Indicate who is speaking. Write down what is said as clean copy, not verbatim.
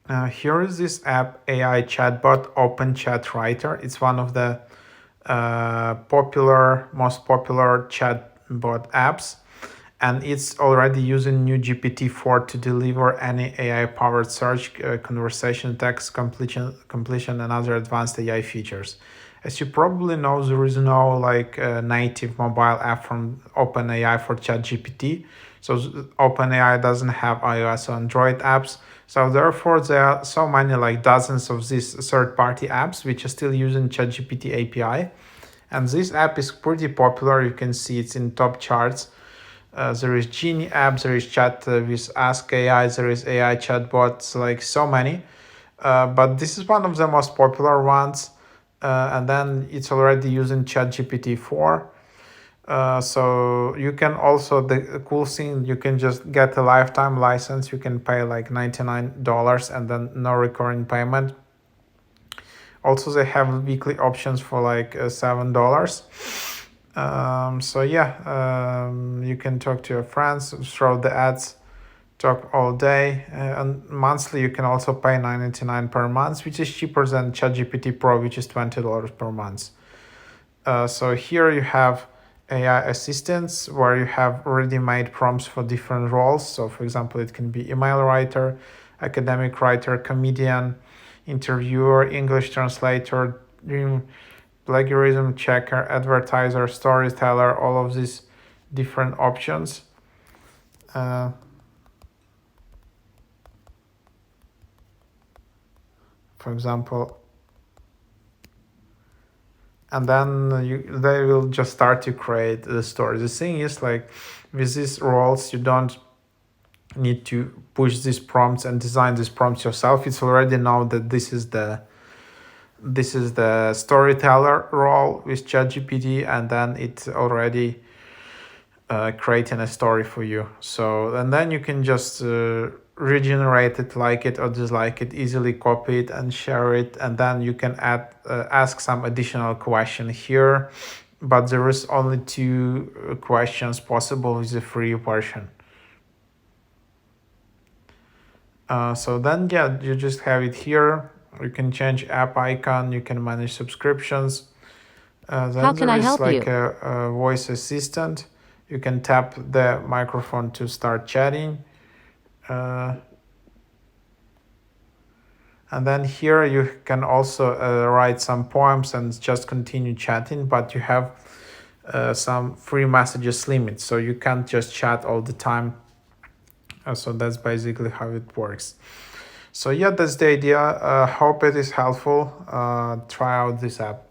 Speaker 1: Here is this app, AI Chatbot Open Chat Writer. It's one of the most popular chatbot apps, and it's already using new GPT-4 to deliver any AI-powered search, conversation, text completion, and other advanced AI features. As you probably know, there is no native mobile app from OpenAI for ChatGPT. So OpenAI doesn't have iOS or Android apps. So therefore, there are so many, like dozens of these third-party apps which are still using ChatGPT API. And this app is pretty popular. You can see it's in top charts. There is Genie app, there is Chat with Ask AI, there is AI chatbots, like so many. But this is one of the most popular ones. And then it's already using ChatGPT 4. So you can also, the cool thing, you can just get a lifetime license. You can pay like $99 and then no recurring payment. Also, they have weekly options for like $7. So yeah, you can talk to your friends, throw the ads, talk all day. And monthly, you can also pay $9.99 per month, which is cheaper than ChatGPT Pro, which is $20 per month. So here you have AI assistants where you have ready-made prompts for different roles. So for example, it can be email writer, academic writer, comedian, interviewer, English translator, plagiarism checker, advertiser, storyteller, all of these different options. For example, and then they will just start to create the story. The thing is, like with these roles, you don't need to push these prompts and design these prompts yourself. It's already know that this is the storyteller role with ChatGPT, and then it's already creating a story for you. So, and then you can just regenerate it, like it or dislike it, easily copy it and share it, and then you can ask some additional question here, but there is only two questions possible with the free version. So then, yeah, you just have it here. You can change app icon, you can manage subscriptions. Then
Speaker 2: How can
Speaker 1: there
Speaker 2: I
Speaker 1: is
Speaker 2: help
Speaker 1: like
Speaker 2: you?
Speaker 1: a voice assistant. You can tap the microphone to start chatting. And then here you can also write some poems and just continue chatting, but you have some free messages limit, so you can't just chat all the time. So that's basically how it works. So yeah, that's the idea. Hope it is helpful. Try out this app.